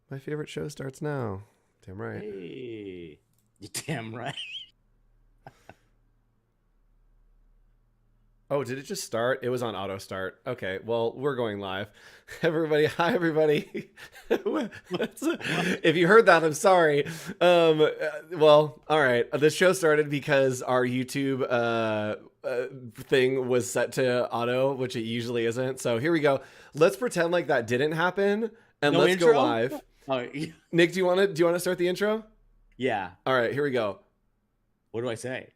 My favorite show starts now. Damn right. Hey, you damn right. Oh, did it just start? It was on auto start. Okay, well, we're going live. Everybody, hi everybody. If you heard that, I'm sorry. Well, all right. The show started because our YouTube thing was set to auto, which it usually isn't. So here we go. Let's pretend like that didn't happen, and No let's intro? go live. Oh, Nick, do you want to start the intro? yeah. All right, here we go. What do I say?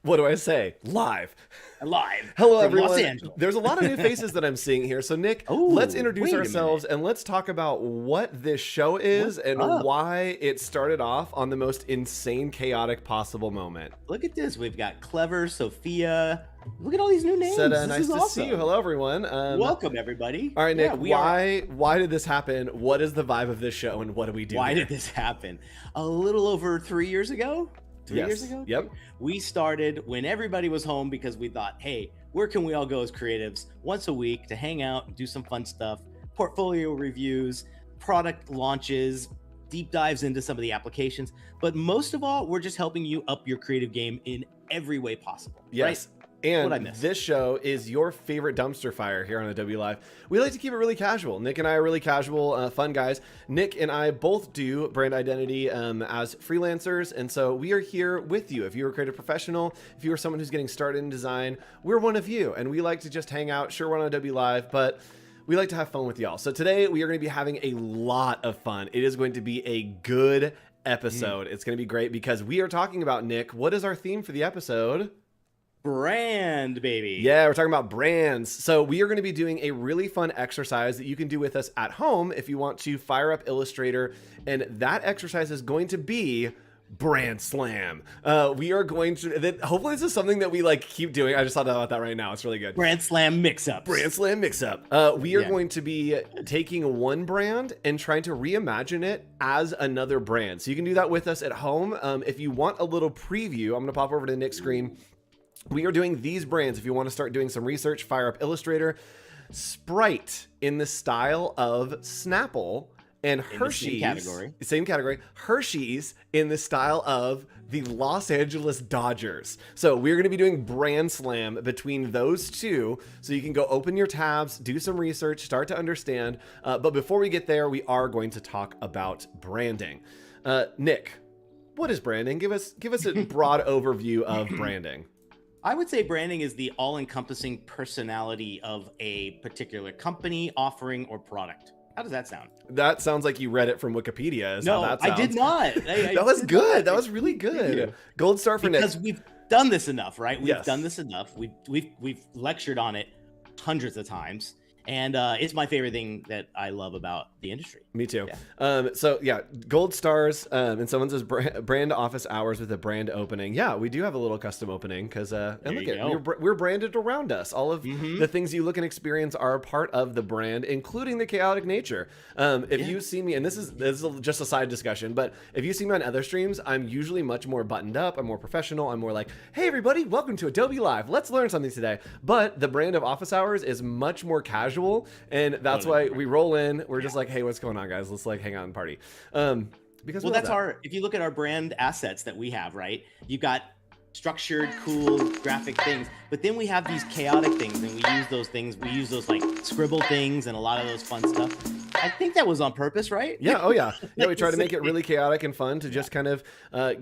What do I say? Live. Live. Hello, from everyone. Los Angeles. There's a lot of new faces that I'm seeing here. So, Nick, Oh, let's introduce wait a ourselves and let's talk about what this show is and up? why it started off on the most insane, chaotic possible moment. Look at this. We've got Clever, Sophia. Look at all these new names. Seda, This nice is to awesome. see you. Hello, everyone. Welcome, everybody. All right, Nick, Yeah, why did this happen? What is the vibe of this show and what do we do Why here? did this happen? A little over 3 years ago? 3 years ago? Yep. We started when everybody was home because we thought, hey, where can we all go as creatives once a week to hang out and do some fun stuff, portfolio reviews, product launches, deep dives into some of the applications. But most of all, we're just helping you up your creative game in every way possible. Yes. Right? And What'd I miss? this show is your favorite dumpster fire here on Adobe Live. We like to keep it really casual. Nick and I are really casual, fun guys. Nick and I both do brand identity as freelancers, and so we are here with you. If you're a creative professional, if you're someone who's getting started in design, we're one of you, and we like to just hang out. Sure, we're on Adobe Live, but we like to have fun with y'all. So today we are going to be having a lot of fun. It is going to be a good episode. It's going to be great because we are talking about, Nick, what is our theme for the episode? Brand, baby. Yeah, we're talking about brands. So we are going to be doing a really fun exercise that you can do with us at home if you want to fire up Illustrator. And that exercise is going to be Brand Slam. We are going to, hopefully this is something that we like keep doing. I just thought about that right now. It's really good. Brand Slam mix-ups. Brand Slam mix-up. We are going to be taking one brand and trying to reimagine it as another brand. So you can do that with us at home. If you want a little preview, I'm going to pop over to Nick's screen. We are doing these brands. If you want to start doing some research, fire up Illustrator. Sprite in the style of Snapple, and Hershey's. Same category. Hershey's in the style of the Los Angeles Dodgers. So we're going to be doing Brand Slam between those two. So you can go open your tabs, do some research, start to understand. But before we get there, we are going to talk about branding. Nick, what is branding? Give us a broad overview of branding. I would say branding is the all-encompassing personality of a particular company, offering, or product. How does that sound? That sounds like you read it from Wikipedia. No, I did not. That was good. That was really good. Gold star for Nick. Because we've done this enough, right? We've Yes. done this enough. We've lectured on it hundreds of times. And it's my favorite thing that I love about the industry. Me too. Yeah. So yeah, gold stars. And someone says brand office hours with a brand opening. Yeah, we do have a little custom opening because and look at we're branded around us. All of the things you look and experience are a part of the brand, including the chaotic nature. If you see me, and this is just a side discussion, but if you see me on other streams, I'm usually much more buttoned up. I'm more professional. I'm more like, hey everybody, welcome to Adobe Live. Let's learn something today. But the brand of office hours is much more casual. And that's why we roll in. We're just like, hey, what's going on, guys? Let's like hang out and party. Because well, that's if you look at our brand assets that we have, right? You've got structured, cool, graphic things, but then we have these chaotic things, and we use those things. We use those like scribble things and a lot of those fun stuff. I think that was on purpose, right? Yeah. Oh yeah. Yeah. We try to make it really chaotic and fun to just kind of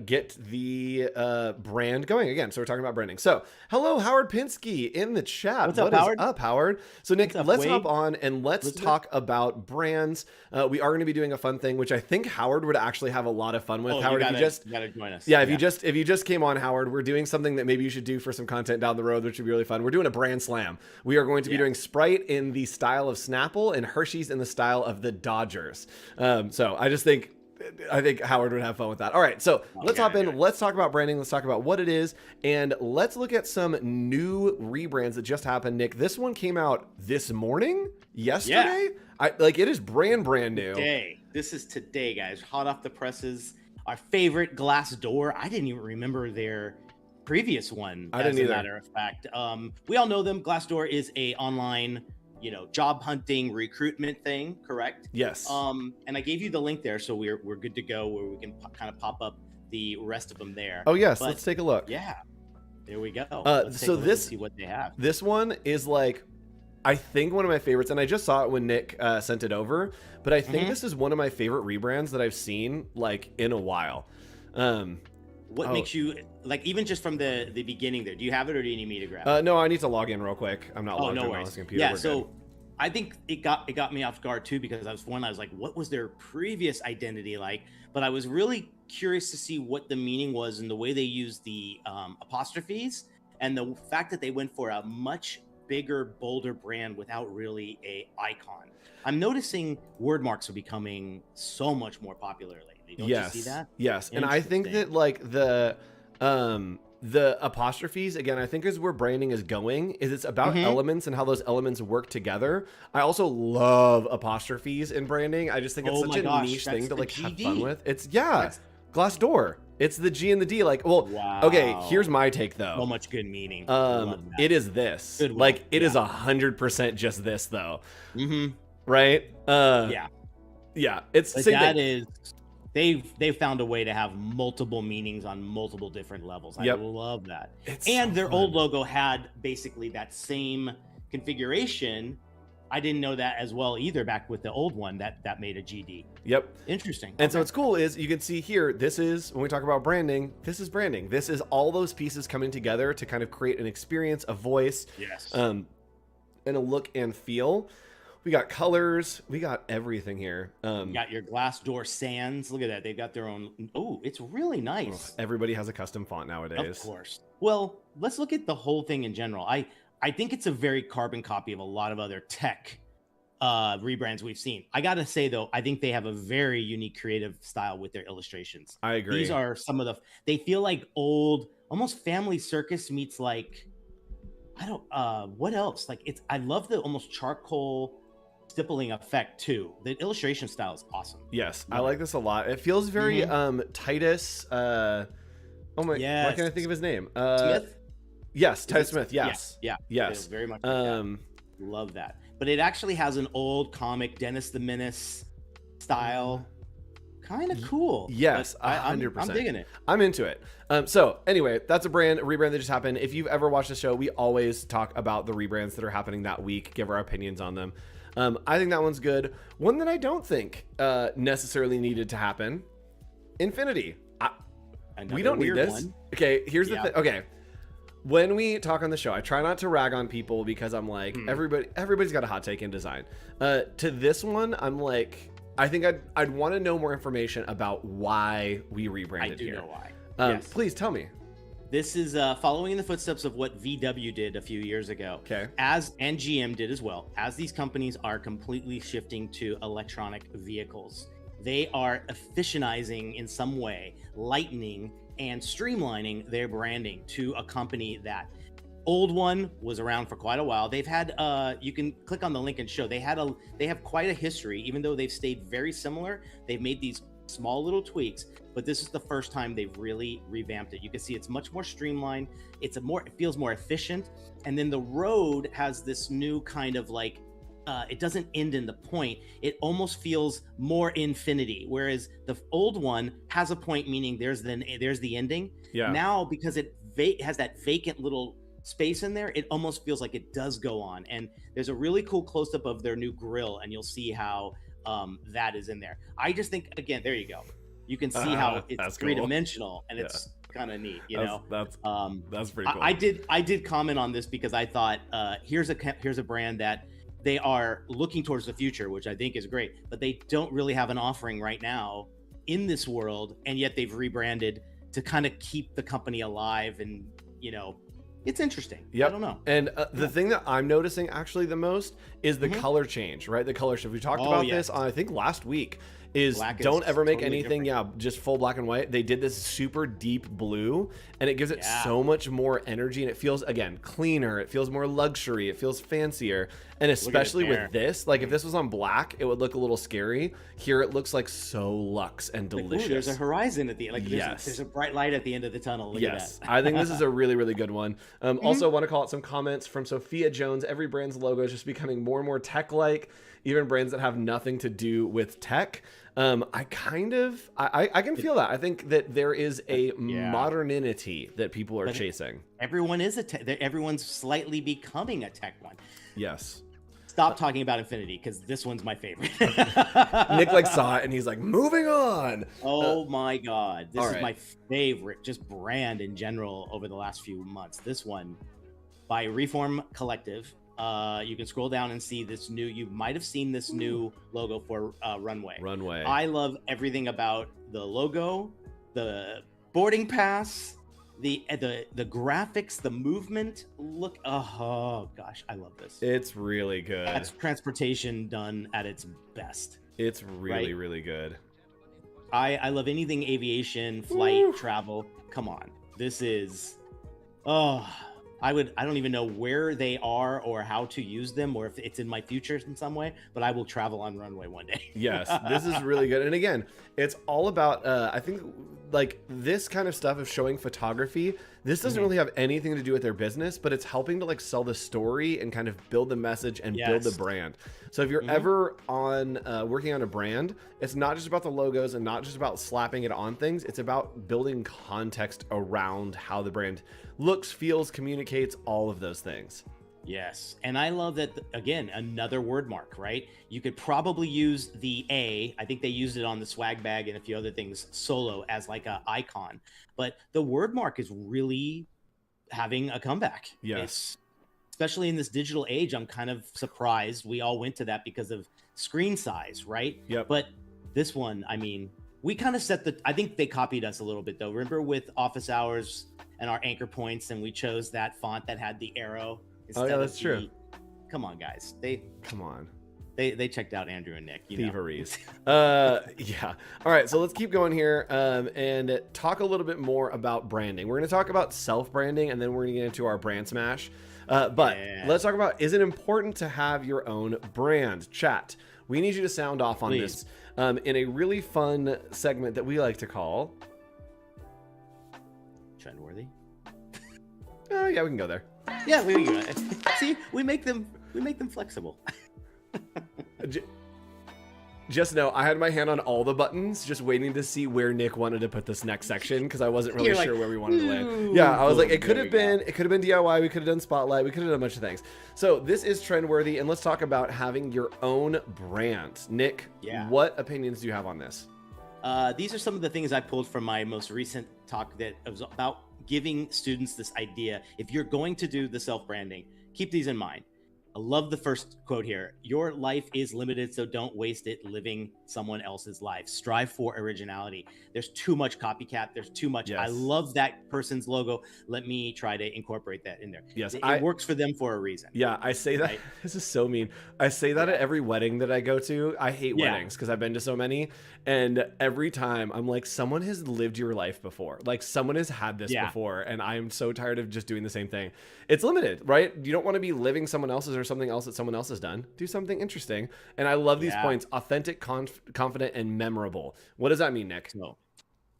get the brand going again. So we're talking about branding. So hello, Howard Pinsky in the chat. What's up, Howard? What is up, Howard? So Nick, let's hop on and let's Elizabeth? talk about brands. We are going to be doing a fun thing, which I think Howard would actually have a lot of fun with. Oh, Howard, you if you gotta join us. Yeah, if you just came on, Howard, we're doing something that maybe you should do for some content down the road, which would be really fun. We're doing a brand slam. We are going to be doing Sprite in the style of Snapple and Hershey's in the style of the Dodgers. So I just think I think Howard would have fun with that. All right, so let's hop in. Let's talk about branding. Let's talk about what it is, and let's look at some new rebrands that just happened. Nick, this one came out this morning, yesterday. Yeah. It is brand new. Today. This is today, guys. Hot off the presses. Our favorite Glassdoor. I didn't even remember their previous one. I didn't either. As a matter of fact, we all know them. Glassdoor is a online, job hunting recruitment thing, correct? Yes. And I gave you the link there, so we're good to go, where we can kind of pop up the rest of them there. Oh yes, let's take a look. Yeah, there we go. So see what they have. This one is I think one of my favorites, and I just saw it when Nick sent it over, but I think this is one of my favorite rebrands that I've seen in a while. What makes you even just from the beginning there? Do you have it, or do you need me to grab it? No, I need to log in real quick. I'm not logged in on this computer. Yeah, so I think it got me off guard too, because I was like, what was their previous identity like? But I was really curious to see what the meaning was and the way they used the apostrophes, and the fact that they went for a much bigger, bolder brand without really a icon. I'm noticing word marks are becoming so much more popular lately. Don't you see that? Yes, and I think that the apostrophes, again, I think is where branding is going, is it's about elements and how those elements work together. I also love apostrophes in branding. I just think it's such a niche thing to have fun with. It's Glassdoor. It's the G and the D. Wow. Okay, here's my take though. So much good meaning. It is this. It is 100% just this though. Right? Yeah. It's but same that thing. Is they've found a way to have multiple meanings on multiple different levels. I love that. And their old logo had basically that same configuration. I didn't know that as well either, back with the old one that made a GD. Yep. Interesting. And so what's cool is you can see here, this is, when we talk about branding, this is branding. This is all those pieces coming together to kind of create an experience, a voice, and a look and feel. We got colors, we got everything here. You got your Glassdoor Sans. Look at that. They've got their own. Oh, it's really nice. Everybody has a custom font nowadays. Of course. Well, let's look at the whole thing in general. I think it's a very carbon copy of a lot of other tech rebrands we've seen. I gotta say though, I think they have a very unique creative style with their illustrations. I agree. These are some of they feel like old, almost Family Circus meets what else? I love the almost charcoal stippling effect too. The illustration style is awesome. Yes, I like this a lot. It feels very Titus. Why can't I think of his name? Smith. Yes, Titus Smith. Yes. Yes. Very much. Love that. But it actually has an old comic Dennis the Menace style. Kind of cool. Yes, 100%. I'm digging it. I'm into it. So anyway, that's a rebrand that just happened. If you've ever watched the show, we always talk about the rebrands that are happening that week, give our opinions on them. I think that one's good. One that I don't think necessarily needed to happen. Infinity. We don't need this. One. Okay, here's the thing. Okay. When we talk on the show, I try not to rag on people because I'm like, everybody's got a hot take in design. To this one, I'm like, I think I'd want to know more information about why we rebranded here. I do know why. Yes. Please tell me. This is following in the footsteps of what VW did a few years ago. Okay. And GM did as well. As these companies are completely shifting to electronic vehicles, they are efficientizing in some way, lightening and streamlining their branding to a company that old one was around for quite a while. They've had you can click on the link and show they have quite a history. Even though they've stayed very similar, they've made these small little tweaks, but this is the first time they've really revamped it. You can see it's much more streamlined. It feels more efficient. And then the road has this new kind of it doesn't end in the point. It almost feels more infinity, whereas the old one has a point, meaning there's the ending. Yeah. Now, because it has that vacant little space in there, it almost feels like it does go on. And there's a really cool close-up of their new grill, and you'll see how that is in there. I just think, again, there you go. You can see how it's three-dimensional, and it's kind of neat. That's pretty cool. I did comment on this because I thought here's a brand that they are looking towards the future, which I think is great, but they don't really have an offering right now in this world, and yet they've rebranded to kind of keep the company alive, and it's interesting. Yep. I don't know. And the thing that I'm noticing actually the most is the color change, right? The color shift. We talked about this on, I think, last week. is Black don't is ever make totally anything, different. just full black and white. They did this super deep blue, and it gives it Yeah. so much more energy, and it feels, again, cleaner. It feels more luxury. It feels fancier. And especially with this, like if this was on black, it would look a little scary. Here it looks like so luxe and delicious. Ooh, there's a horizon at the end. Like Yes. there's a bright light at the end of the tunnel. Look at that. I think this is a really, really good one. Also want to call out some comments from Sophia Jones. Every brand's logo is just becoming more and more tech-like, even brands that have nothing to do with tech. I can feel that. I think that there is a modernity that people are chasing. Everyone is everyone's slightly becoming a tech one. Yes. Stop talking about Infinity, because this one's my favorite. Nick like saw it and he's like, moving on. Oh my God. This is right. my favorite just brand in general over the last few months. This one by Reform Collective. You can scroll down and see this new, you might have seen this new logo for Runway. I love everything about the logo, the boarding pass, the graphics, the movement. Look, oh gosh, I love this. It's really good. That's transportation done at its best. It's really, really good. I love anything aviation, flight, travel. Come on. This is, I don't even know where they are or how to use them, or if it's in my future in some way, but I will travel on Runway one day. Yes, this is really good. And again, it's all about, I think, like this kind of stuff of showing photography. This doesn't really have anything to do with their business, but it's helping to like sell the story and kind of build the message and build the brand. So if you're ever on working on a brand, it's not just about the logos and not just about slapping it on things. It's about building context around how the brand looks, feels, communicates, all of those things. Yes. And I love that, again, another word mark, right? You could probably use the A. I think they used it on the swag bag and a few other things solo as like an icon. But the word mark is really having a comeback. Yes. Especially in this digital age, I'm kind of surprised we all went to that because of screen size, right? Yep. But this one, I mean, we kind of I think they copied us a little bit though. Remember with office hours and our anchor points, and we chose that font that had the arrow. That's true. Come on, guys. Come on. They checked out Andrew and Nick. Thieveries. Yeah. All right. So let's keep going here and talk a little bit more about branding. We're going to talk about self-branding, and then we're going to get into our brand smash. But let's talk about, is it important to have your own brand? Chat. We need you to sound off on this in a really fun segment that we like to call Trendworthy. Oh, yeah, we can go there. Yeah, we can go. See, we make them flexible. Just know, I had my hand on all the buttons, just waiting to see where Nick wanted to put this next section, because I wasn't really sure where we wanted to land. Yeah, I was like, it could have been DIY, we could have done Spotlight, we could have done a bunch of things. So this is Trendworthy, and let's talk about having your own brand. Nick, what opinions do you have on this? These are some of the things I pulled from my most recent talk that was about giving students this idea. If you're going to do the self-branding, keep these in mind. I love the first quote here. Your life is limited, so don't waste it living someone else's life. Strive for originality. There's too much copycat. There's too much. I love that person's logo. Let me try to incorporate that in there. Yes, it works for them for a reason. Yeah, I say that. Right? This is so mean. I say that at every wedding that I go to. I hate weddings because I've been to so many. And every time I'm like, someone has lived your life before. Like someone has had this before. And I'm so tired of just doing the same thing. It's limited, right? You don't want to be living someone else's or something else that someone else has done. Do something interesting. And I love these points. Authentic, confident, and memorable. What does that mean, Nick? So,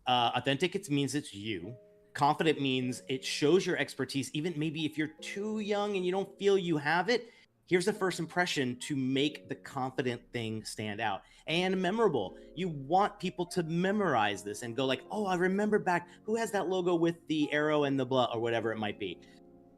authentic, it means it's you. Confident means it shows your expertise. Even maybe if you're too young and you don't feel you have it, here's the first impression to make the confident thing stand out. And memorable. You want people to memorize this and go like, oh, I remember back. Who has that logo with the arrow and the blah or whatever it might be?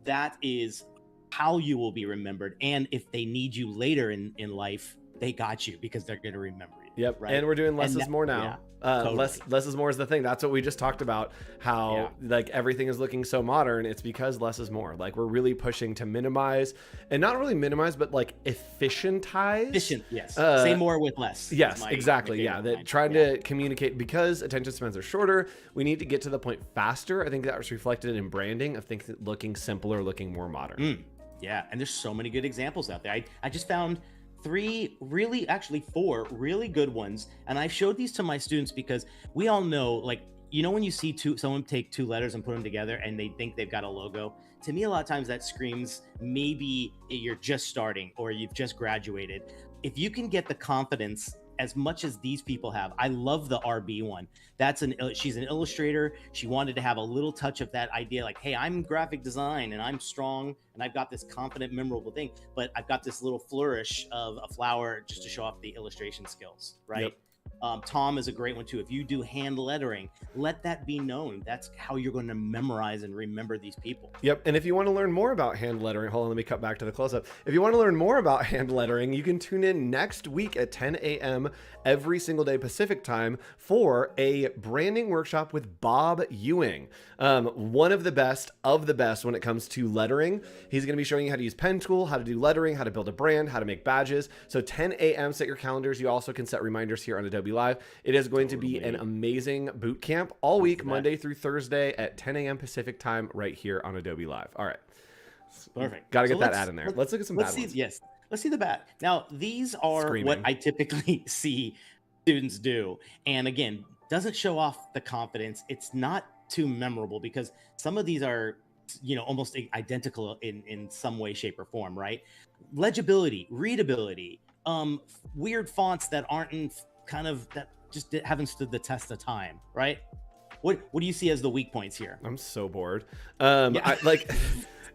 That is how you will be remembered. And if they need you later in life, they got you because they're going to remember you. Yep. Right? And we're doing less is more now. Totally. Less is more is the thing. That's what we just talked about, how like everything is looking so modern. It's because less is more. Like we're really pushing to minimize, and not really minimize, but like efficientize. Yes. Say more with less. Yes, exactly. That trying to communicate, because attention spans are shorter. We need to get to the point faster. I think that was reflected in branding of things looking simpler, looking more modern. Yeah. And there's so many good examples out there. I just found four really good ones. And I showed these to my students because we all know, like, when you see someone take two letters and put them together and they think they've got a logo, to me, a lot of times that screams maybe you're just starting or you've just graduated. If you can get the confidence as much as these people have. I love the RB one. She's an illustrator. She wanted to have a little touch of that idea, like, hey, I'm graphic design and I'm strong and I've got this confident, memorable thing, but I've got this little flourish of a flower just to show off the illustration skills, right? Yep. Tom is a great one too. If you do hand lettering, let that be known. That's how you're going to memorize and remember these people. Yep. And if you want to learn more about hand lettering, hold on, let me cut back to the close-up. If you want to learn more about hand lettering, you can tune in next week at 10 a.m. every single day Pacific time for a branding workshop with Bob Ewing, one of the best when it comes to lettering. He's going to be showing you how to use pen tool, how to do lettering, how to build a brand, how to make badges. So 10 a.m. set your calendars. You also can set reminders here on Adobe Live. It is going to be an amazing boot camp all week, Monday through Thursday at 10 a.m. Pacific time right here on Adobe Live. All right. Perfect. Got to get that ad in there. Let's look at some bad ones. Yes. Let's see the bad. Now, these are what I typically see students do. And again, doesn't show off the confidence. It's not too memorable because some of these are, almost identical in some way, shape, or form, right? Legibility, readability, weird fonts that aren't that just haven't stood the test of time, right? What do you see as the weak points here? I'm so bored. I, like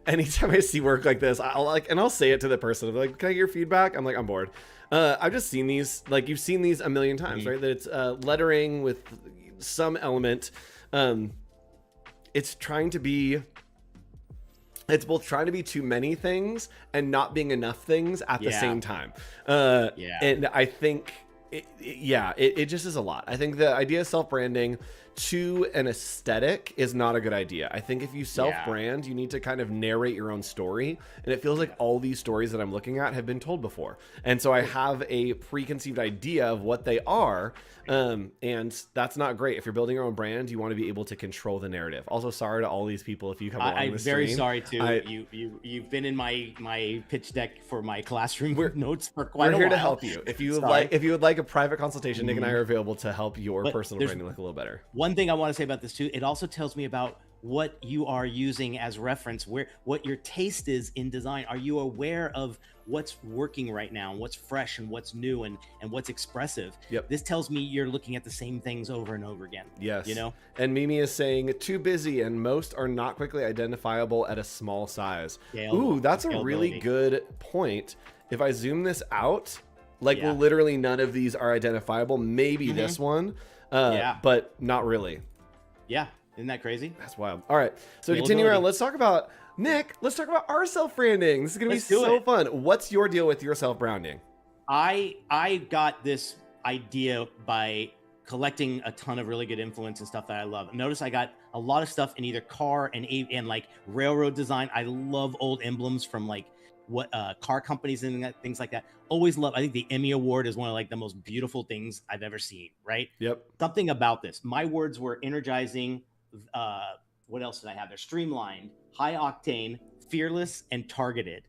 anytime I see work like this, I'll say it to the person. I'm like, can I get your feedback? I'm like, I'm bored. I've just seen these, like you've seen these a million times, right? That it's lettering with some element. It's both trying to be too many things and not being enough things at the same time. And I think it just is a lot. I think the idea of self-branding to an aesthetic is not a good idea. I think if you self-brand, you need to kind of narrate your own story. And it feels like all these stories that I'm looking at have been told before. And so I have a preconceived idea of what they are. And that's not great. If you're building your own brand, you want to be able to control the narrative. Also, sorry to all these people if you come along the stream. I'm very sorry too. You've been in my pitch deck for my classroom notes for quite a while. We're here to help you. If you would like a private consultation, Nick and I are available to help your personal branding look a little better. One thing I want to say about this too, it also tells me about what you are using as reference, what your taste is in design. Are you aware of what's working right now, and what's fresh and what's new and what's expressive? Yep. This tells me you're looking at the same things over and over again. Yes. And Mimi is saying too busy and most are not quickly identifiable at a small size. Ooh, that's a really good point. If I zoom this out, well, literally none of these are identifiable. Maybe this one, but not really. Yeah. Isn't that crazy? That's wild. All right. So continue around. Let's talk about our self-branding. This is going to be so fun. What's your deal with your self-branding? I got this idea by collecting a ton of really good influence and stuff that I love. Notice I got a lot of stuff in either car and like railroad design. I love old emblems from like what car companies and things like that. Always love. I think the Emmy Award is one of like the most beautiful things I've ever seen. Right. Yep. Something about this. My words were energizing. What else did I have there? Streamlined, high octane, fearless, and targeted,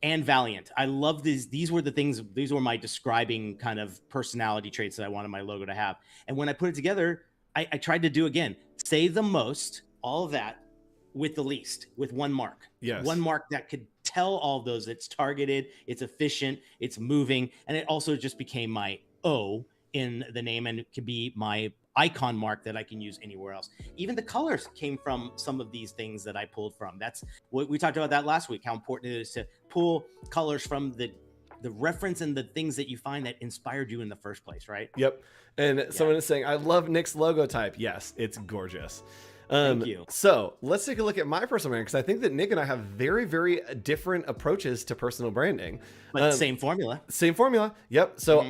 and valiant. I love these. These were the things. These were my describing kind of personality traits that I wanted my logo to have. And when I put it together, I tried to do again. Say the most, all of that, with the least, with one mark. Yes. One mark that could tell all of those. It's targeted. It's efficient. It's moving, and it also just became my O in the name, and it could be my icon mark that I can use anywhere else. Even the colors came from some of these things that I pulled from. That's what we talked about that last week, how important it is to pull colors from the reference and the things that you find that inspired you in the first place, right? Yep. And someone is saying, I love Nick's logo type. Yes, it's gorgeous. Thank you. So let's take a look at my personal brand, because I think that Nick and I have very, very different approaches to personal branding. But same formula. Same formula. Yep. So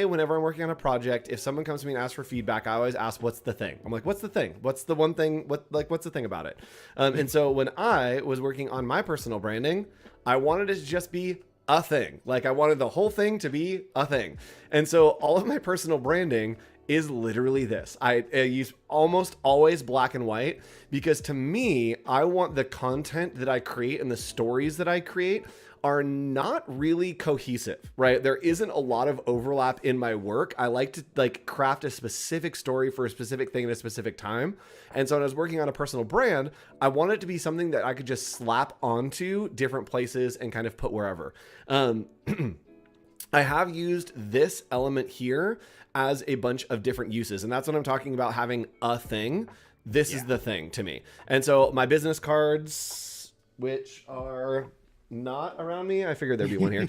whenever I'm working on a project, if someone comes to me and asks for feedback, I always ask, what's the thing? I'm like, what's the thing? What's the one thing? What's the thing about it? And so when I was working on my personal branding, I wanted it to just be a thing. Like I wanted the whole thing to be a thing. And so all of my personal branding is literally this. I use almost always black and white because to me, I want the content that I create and the stories that I create are not really cohesive, right? There isn't a lot of overlap in my work. I like to like craft a specific story for a specific thing at a specific time. And so when I was working on a personal brand, I wanted it to be something that I could just slap onto different places and kind of put wherever. I have used this element here as a bunch of different uses. And that's what I'm talking about having a thing. This is the thing to me. And so my business cards, which are not around me. I figured there'd be one here.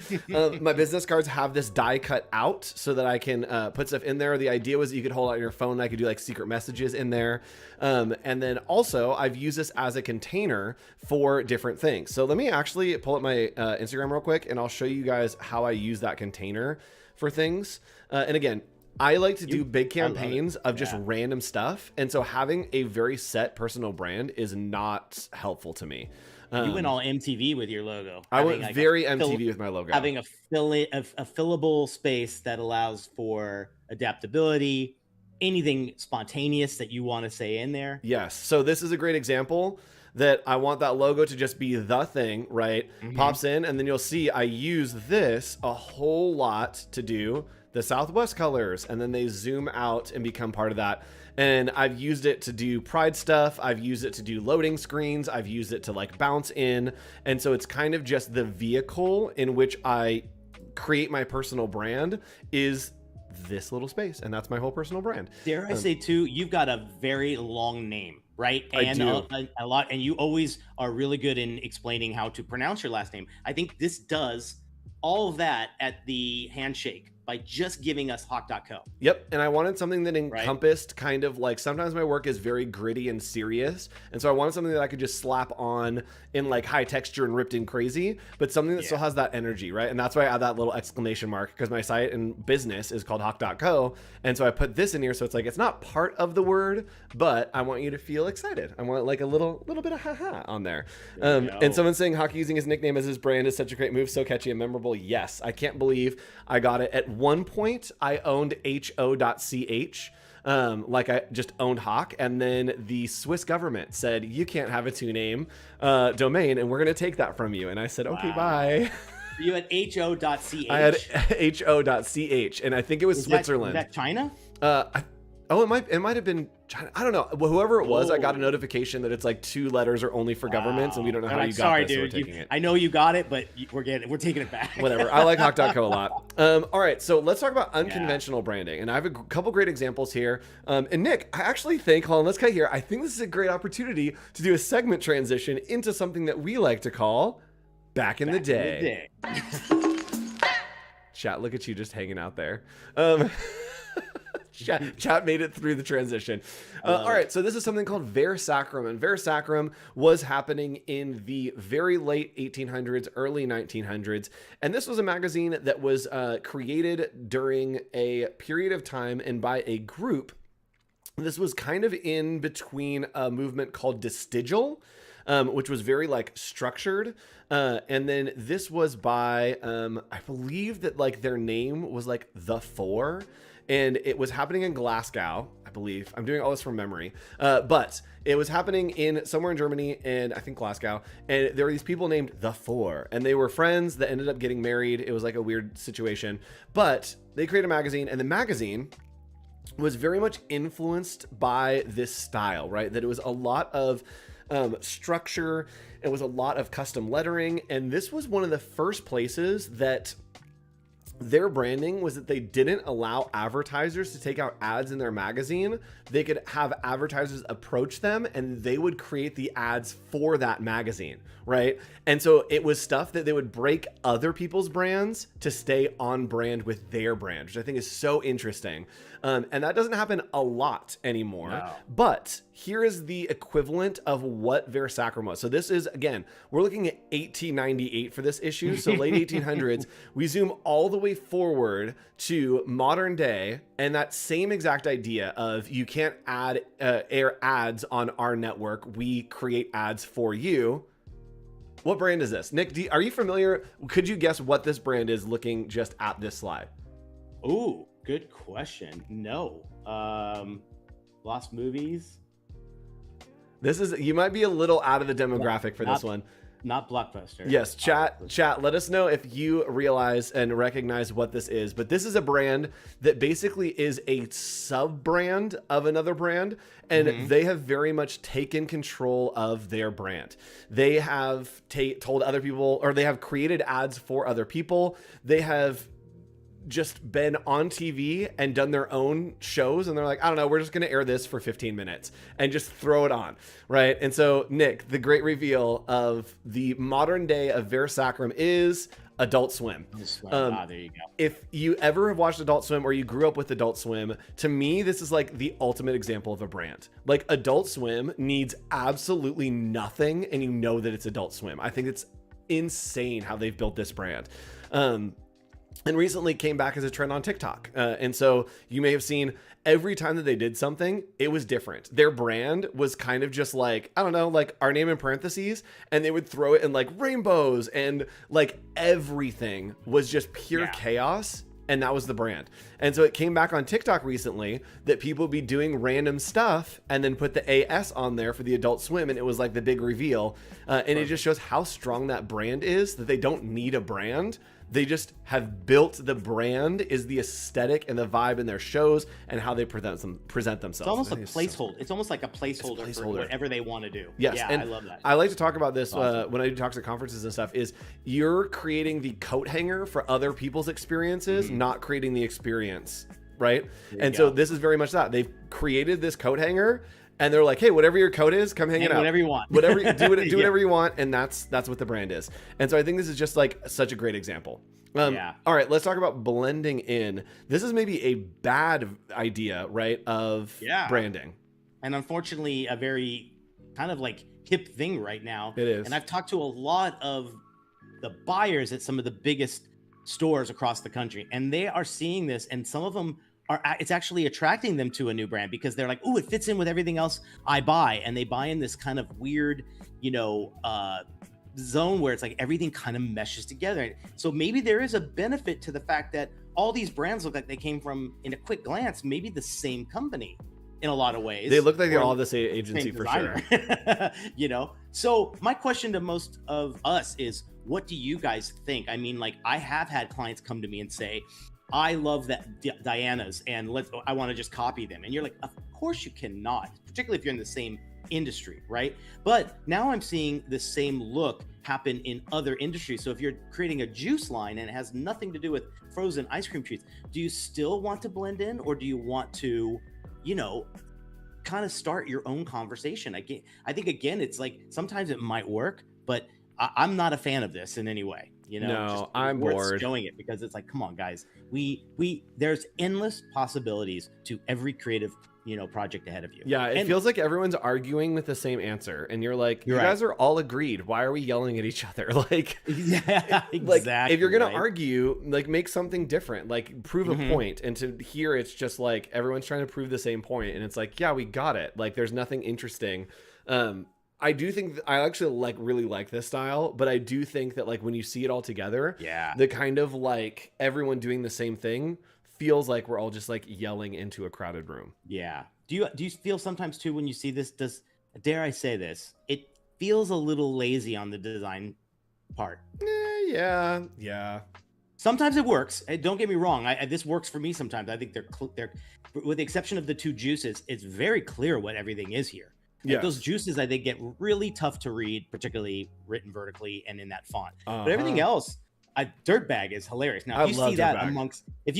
My business cards have this die cut out so that I can put stuff in there. The idea was you could hold out your phone and I could do like secret messages in there. And then also I've used this as a container for different things. So let me actually pull up my Instagram real quick and I'll show you guys how I use that container for things. And again, I like to do big campaigns of just random stuff. And so having a very set personal brand is not helpful to me. You went all MTV with your logo. I went like very MTV with my logo. Having a fillable space that allows for adaptability, anything spontaneous that you want to say in there. Yes. So this is a great example that I want that logo to just be the thing, right? Pops in, and then you'll see I use this a whole lot to do the Southwest colors, and then they zoom out and become part of that. And I've used it to do Pride stuff. I've used it to do loading screens. I've used it to like bounce in. And so it's kind of just the vehicle in which I create my personal brand is this little space. And that's my whole personal brand. Dare I say too, you've got a very long name, right? And I do. A lot, and you always are really good in explaining how to pronounce your last name. I think this does all of that at the handshake by just giving us hawk.co. Yep. And I wanted something that encompassed kind of like, sometimes my work is very gritty and serious. And so I wanted something that I could just slap on in like high texture and ripped in crazy, but something that still has that energy, right? And that's why I add that little exclamation mark because my site and business is called hawk.co. And so I put this in here. So it's like, it's not part of the word, but I want you to feel excited. I want like a little bit of haha on there. And someone saying Hawk using his nickname as his brand is such a great move. So catchy and memorable. Yes. I can't believe I got it. At one point I owned ho.ch. Like I just owned Hawk, and then the Swiss government said, you can't have a two-name domain, and we're going to take that from you. And I said, okay, bye. You had ho.ch? I had ho.ch, and I think it was Switzerland. Is that China? It might have been China. I don't know. Whoever it was, I got a notification that it's like 2 letters are only for governments, and we don't know how you got sorry, this, dude. so we're taking it. I know you got it, but we're taking it back. Whatever. I like hawk.co a lot. All right, so let's talk about unconventional branding, and I have a couple great examples here. And Nick, I actually think, hold on, let's cut here. I think this is a great opportunity to do a segment transition into something that we like to call Back in the Day. Chat, look at you just hanging out there. Chat made it through the transition. All right, so this is something called Ver Sacrum, and Ver Sacrum was happening in the very late 1800s, early 1900s, and this was a magazine that was created during a period of time and by a group. This was kind of in between a movement called Distigal, which was very like structured. And then this was by, I believe that like their name was like The Four. And it was happening in Glasgow, I believe. I'm doing all this from memory. But it was happening in somewhere in Germany, and I think Glasgow. And there were these people named The Four, and they were friends that ended up getting married. It was like a weird situation. But they created a magazine, and the magazine was very much influenced by this style, right? That it was a lot of structure. It was a lot of custom lettering. And this was one of the first places that their branding was that they didn't allow advertisers to take out ads in their magazine. They could have advertisers approach them and they would create the ads for that magazine, right? And so it was stuff that they would break other people's brands to stay on brand with their brand, which I think is so interesting. And that doesn't happen a lot anymore. No. But here is the equivalent of what Ver Sacrum was. So this is, again, we're looking at 1898 for this issue. So late 1800s, we zoom all the way forward to modern day. And that same exact idea of you can't air ads on our network. We create ads for you. What brand is this? Nick, are you familiar? Could you guess what this brand is looking just at this slide? Ooh. Good question. No. Lost movies. You might be a little out of the demographic for this one. Not Blockbuster. Yes, chat, let us know if you realize and recognize what this is. But this is a brand that basically is a sub-brand of another brand, and they have very much taken control of their brand. They have told other people, or they have created ads for other people. They have just been on TV and done their own shows, and they're like, I don't know, we're just going to air this for 15 minutes and just throw it on, right? And so, Nick, the great reveal of the modern day of Versacrum is Adult Swim. There you go. If you ever have watched Adult Swim or you grew up with Adult Swim, to me, this is like the ultimate example of a brand. Like, Adult Swim needs absolutely nothing, and you know that it's Adult Swim. I think it's insane how they've built this brand. And recently came back as a trend on TikTok. And so you may have seen every time that they did something, it was different. Their brand was kind of just like, I don't know, like our name in parentheses, and they would throw it in like rainbows, and like everything was just pure chaos. And that was the brand. And so it came back on TikTok recently that people would be doing random stuff and then put the AS on there for the Adult Swim. And it was like the big reveal. And it just shows how strong that brand is, that they don't need a brand. They just have built the brand, is the aesthetic and the vibe in their shows and how they present themselves. It's almost a placeholder. It's almost like a placeholder for whatever they want to do. Yes, yeah, and I love that. I like to talk about this when I do talks at conferences and stuff, is you're creating the coat hanger for other people's experiences, not creating the experience, right? And so this is very much that. They've created this coat hanger, and they're like, hey, whatever your code is, come hang it out. Whatever you want. Do whatever you want, and that's what the brand is. And so I think this is just like such a great example. All right, let's talk about blending in. This is maybe a bad idea, right, of branding. And unfortunately, a very kind of like hip thing right now. It is. And I've talked to a lot of the buyers at some of the biggest stores across the country, and they are seeing this, and some of them it's actually attracting them to a new brand because they're like, oh, it fits in with everything else I buy. And they buy in this kind of weird, zone where it's like everything kind of meshes together. So maybe there is a benefit to the fact that all these brands look like they came from, in a quick glance, maybe the same company in a lot of ways. They look like they're all the same agency for sure. So my question to most of us is, what do you guys think? I mean, like, I have had clients come to me and say, I love that Diana's, and I want to just copy them. And you're like, of course you cannot, particularly if you're in the same industry, right? But now I'm seeing the same look happen in other industries. So if you're creating a juice line and it has nothing to do with frozen ice cream treats, do you still want to blend in, or do you want to, kind of start your own conversation? Again, I think it's like sometimes it might work, but I'm not a fan of this in any way. No, I'm bored showing it, because it's like, come on, guys, there's endless possibilities to every creative project ahead of you. Yeah, it feels like everyone's arguing with the same answer, and you're like, you guys are all agreed. Why are we yelling at each other? Like, exactly. Like, if you're gonna argue, like, make something different, like prove a point. And to hear it's just like everyone's trying to prove the same point, and it's like, yeah, we got it. Like, there's nothing interesting. I do think I actually really like this style, but I do think that, like, when you see it all together, the kind of like everyone doing the same thing feels like we're all just like yelling into a crowded room. Yeah. Do you feel sometimes too, when you see this, dare I say this, it feels a little lazy on the design part? Yeah. Sometimes it works. Don't get me wrong. This works for me sometimes. I think they're with the exception of the two juices, it's very clear what everything is here. Yes. Those juices, I think, get really tough to read, particularly written vertically and in that font. But everything else, Dirtbag is hilarious. Now, if you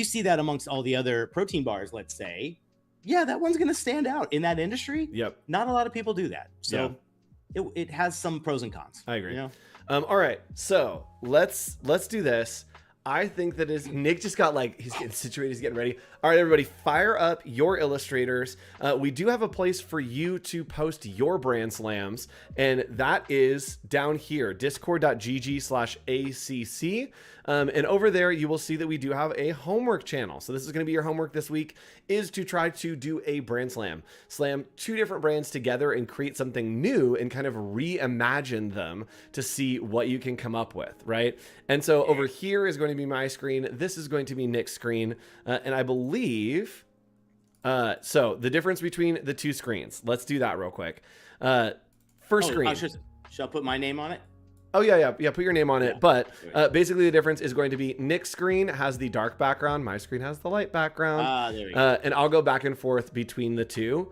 see that amongst all the other protein bars, let's say, that one's going to stand out in that industry. Yep. Not a lot of people do that. So it has some pros and cons. I agree. All right. So let's do this. I think that Nick just got he's getting situated, he's getting ready. All right, everybody, fire up your illustrators. We do have a place for you to post your brand slams, and that is down here, discord.gg/ACC. And over there, you will see that we do have a homework channel. So this is going to be your homework this week, is to try to do a brand slam. Slam two different brands together and create something new and kind of reimagine them to see what you can come up with, right? And so over here is going to to be my screen. This is going to be Nick's screen. And I believe, so the difference between the two screens, let's do that real quick. First screen. Should I put my name on it? Oh, yeah. Put your name on it. But basically the difference is going to be Nick's screen has the dark background. My screen has the light background. There we go. And I'll go back and forth between the two,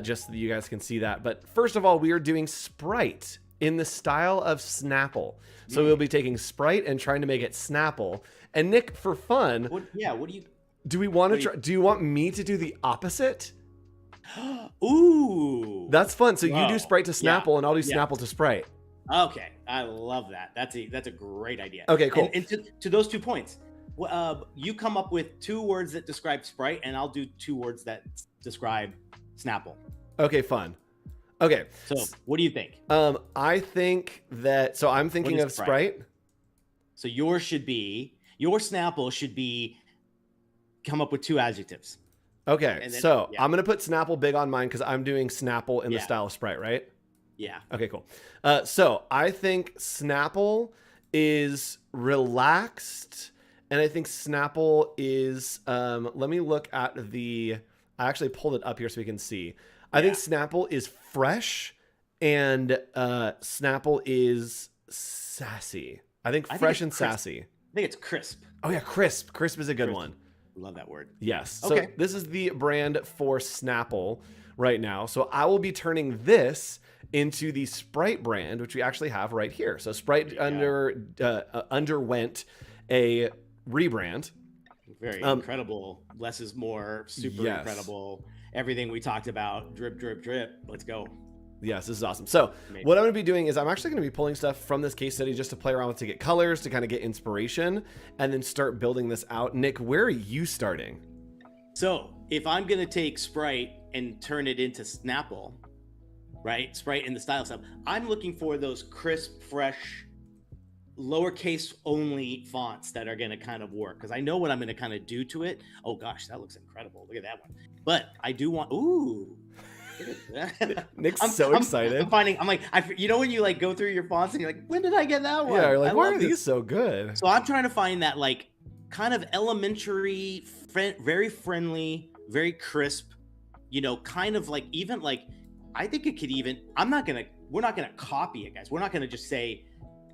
just so that you guys can see that. But first of all, we are doing Sprite in the style of Snapple. So we'll be taking Sprite and trying to make it Snapple. And Nick, for fun, what do you... do we want to try? Do you want me to do the opposite? Ooh, that's fun. So you do Sprite to Snapple, and I'll do Snapple to Sprite. Okay, I love that. That's a great idea. Okay, cool. And to those 2 points, you come up with 2 words that describe Sprite, and I'll do 2 words that describe Snapple. Okay, fun. Okay. So what do you think? I think that, so I'm thinking of Sprite. So your Snapple should be come up with 2 adjectives. Okay, then, so I'm going to put Snapple big on mine because I'm doing Snapple in the style of Sprite, right? Yeah. Okay, cool. So I think Snapple is relaxed, and I think Snapple is, let me look at I actually pulled it up here so we can see. I think Snapple is fresh, and Snapple is sassy. I think fresh and sassy. I think it's crisp. Oh yeah, crisp. Crisp is a good one. Love that word. Yes. So this is the brand for Snapple right now. So I will be turning this into the Sprite brand, which we actually have right here. So Sprite underwent a rebrand. Very incredible. Less is more. Super incredible. Everything we talked about. Drip, drip, drip. Let's go. Yes, this is awesome. So what I'm going to be doing is I'm actually going to be pulling stuff from this case study just to play around with, to get colors, to kind of get inspiration, and then start building this out. Nick, where are you starting? So if I'm going to take Sprite and turn it into Snapple, right? Sprite in the style stuff, I'm looking for those crisp, fresh, lowercase only fonts that are going to kind of work, because I know what I'm going to kind of do to it. Oh gosh, that looks incredible. Look at that one. But I do want, Nick's so excited. I'm like, you know when you like go through your fonts and you're like, when did I get that one? Yeah, you're like, why are these so good? So I'm trying to find that like kind of elementary, very friendly, very crisp, kind of like, even like, I think it could even, we're not going to copy it, guys. We're not going to just say,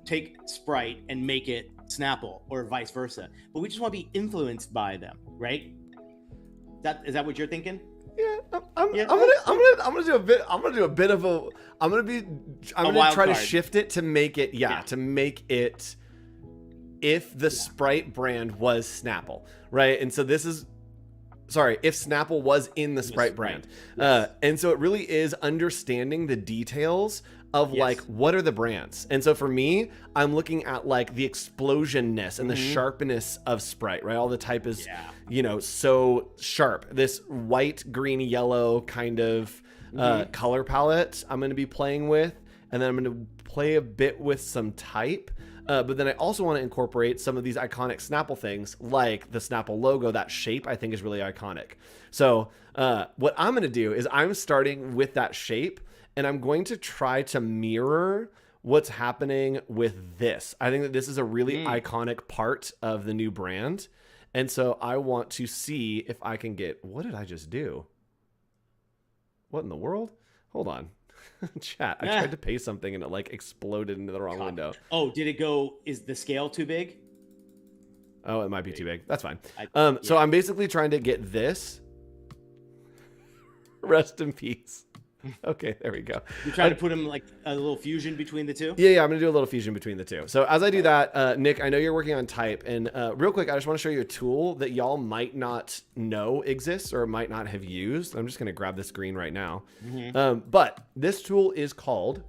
take Sprite and make it Snapple or vice versa, but we just want to be influenced by them, right? Is that what you're thinking? Yeah, I'm gonna do a bit. I'm gonna try to shift it to make it, to make it if the Sprite brand was Snapple, right? And so this is, if Snapple was in the Sprite brand. And so it really is understanding the details of like, what are the brands? And so for me, I'm looking at like the explosionness and the sharpness of Sprite, right? All the type is, so sharp. This white, green, yellow kind of color palette I'm going to be playing with. And then I'm going to play a bit with some type. But then I also want to incorporate some of these iconic Snapple things, like the Snapple logo. That shape I think is really iconic. So what I'm going to do is I'm starting with that shape, and I'm going to try to mirror what's happening with this. I think that this is a really iconic part of the new brand. And so I want to see if I can get, what did I just do? What in the world? Hold on. Chat. I tried to paste something and it like exploded into the wrong window. Oh, did it go? Is the scale too big? Oh, it might be too big. That's fine. So I'm basically trying to get this. Rest in peace. Okay, there we go. You trying to put them like a little fusion between the two? Yeah, I'm gonna do a little fusion between the two. So as I do that, Nick, I know you're working on type, and real quick, I just want to show you a tool that y'all might not know exists or might not have used. I'm just gonna grab this screen right now. But this tool is called,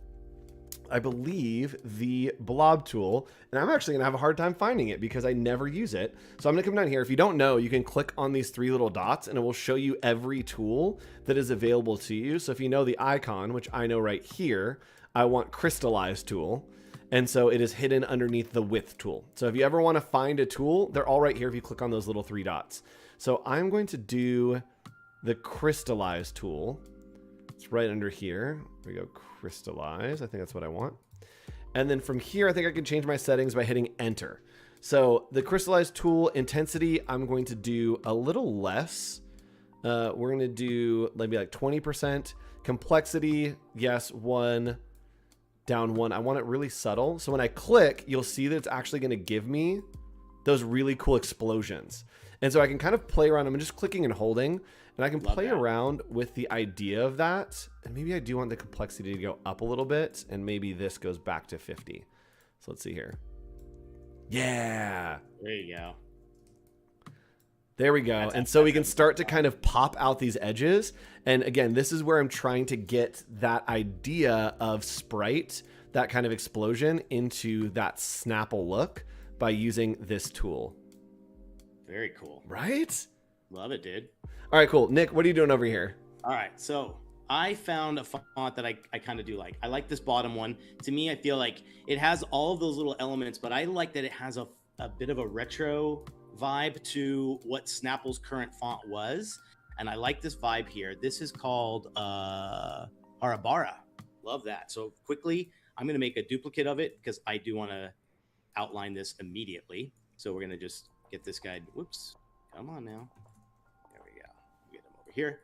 I believe, the blob tool, and I'm actually gonna have a hard time finding it because I never use it. So I'm gonna come down here. If you don't know, you can click on these 3 little dots and it will show you every tool that is available to you. So if you know the icon, which I know right here, I want crystallize tool. And so it is hidden underneath the width tool. So if you ever wanna find a tool, they're all right here if you click on those little 3 dots. So I'm going to do the crystallize tool. It's right under here. There we go, crystallize. I think that's what I want. And then from here, I think I can change my settings by hitting enter. So the crystallized tool intensity, I'm going to do a little less. We're going to do maybe like 20%. Complexity, yes, 1, down 1. I want it really subtle. So when I click, you'll see that it's actually going to give me those really cool explosions. And so I can kind of play around. I'm just clicking and holding, and I can play around with the idea of that. And maybe I do want the complexity to go up a little bit, and maybe this goes back to 50. So let's see here. Yeah. There you go. There we go. And so we can start to kind of pop out these edges. And again, this is where I'm trying to get that idea of sprite, that kind of explosion, into that Snapple look by using this tool. Very cool. Right? Love it, dude. All right, cool. Nick, what are you doing over here? All right, so I found a font that I kind of do like. I like this bottom one. To me, I feel like it has all of those little elements, but I like that it has a bit of a retro vibe to what Snapple's current font was. And I like this vibe here. This is called Harabara. Love that. So quickly, I'm going to make a duplicate of it because I do want to outline this immediately. So we're going to just get this guy. Whoops. Come on now. There we go. Get him over here.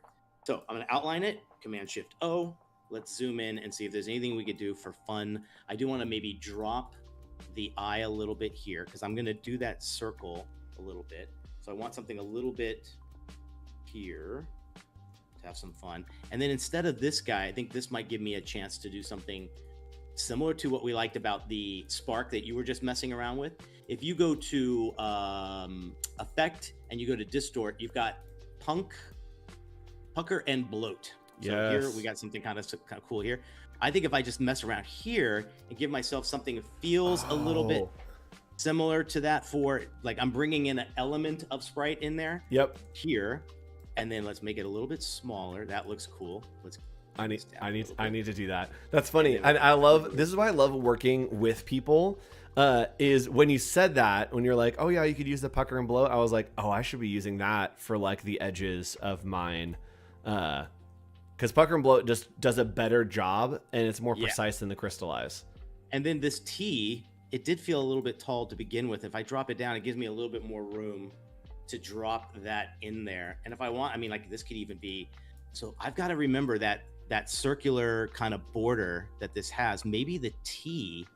So I'm going to outline it. Command-Shift-O. Let's zoom in and see if there's anything we could do for fun. I do want to maybe drop the eye a little bit here because I'm going to do that circle a little bit. So I want something a little bit here to have some fun. And then instead of this guy, I think this might give me a chance to do something similar to what we liked about the spark that you were just messing around with. If you go to effect and you go to distort, you've got pucker and bloat. So here we got something kind of cool here. I think if I just mess around here and give myself something that feels a little bit similar to that, for like I'm bringing in an element of sprite in there. Yep. Here, and then let's make it a little bit smaller. That looks cool. I need to do that. That's funny. I love, this is why I love working with people. Is when you said that, when you're like, oh yeah, you could use the pucker and bloat, I was like, oh, I should be using that for like the edges of mine. Because pucker and bloat just does a better job and it's more precise than the crystallize. And then this T, it did feel a little bit tall to begin with. If I drop it down, it gives me a little bit more room to drop that in there. And if I want, I mean, like this could even be, so I've got to remember that circular kind of border that this has, maybe the T,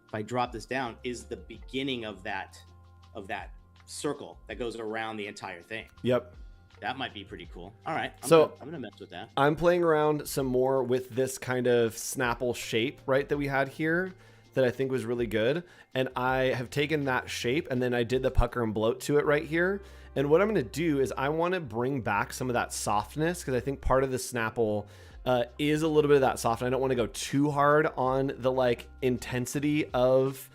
if I drop this down, is the beginning of that circle that goes around the entire thing. Yep. That might be pretty cool. All right. I'm going to mess with that. I'm playing around some more with this kind of Snapple shape, right, that we had here that I think was really good. And I have taken that shape and then I did the pucker and bloat to it right here. And what I'm going to do is I want to bring back some of that softness because I think part of the Snapple is a little bit of that soft. I don't want to go too hard on the like intensity of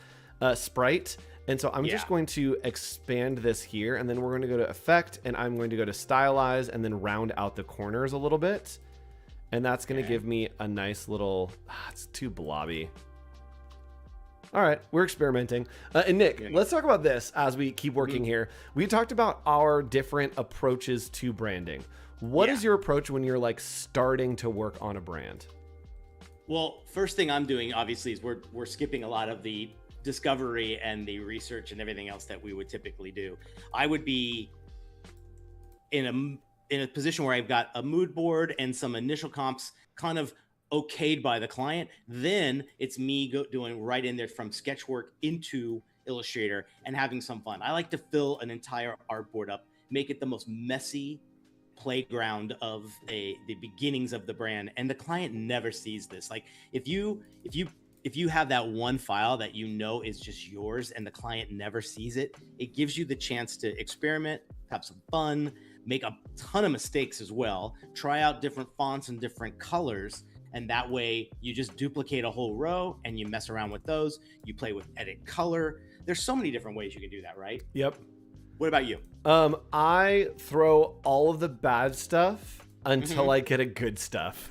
sprite. And so I'm just going to expand this here, and then we're going to go to effect, and I'm going to go to stylize and then round out the corners a little bit. And that's going to give me a nice little, it's too blobby. All right, we're experimenting. And Nick, let's talk about this as we keep working here. We talked about our different approaches to branding. What is your approach when you're like starting to work on a brand? Well, first thing I'm doing obviously is we're skipping a lot of the discovery and the research and everything else that we would typically do. I would be in a position where I've got a mood board and some initial comps kind of okayed by the client. Then it's me doing right in there from sketchwork into Illustrator and having some fun. I like to fill an entire artboard up, make it the most messy playground of the beginnings of the brand, and the client never sees this. Like if you have that one file that you know is just yours and the client never sees it, it gives you the chance to experiment, have some fun, make a ton of mistakes as well, try out different fonts and different colors. And that way you just duplicate a whole row and you mess around with those. You play with edit color. There's so many different ways you can do that, right? Yep. What about you? I throw all of the bad stuff until I get a good stuff.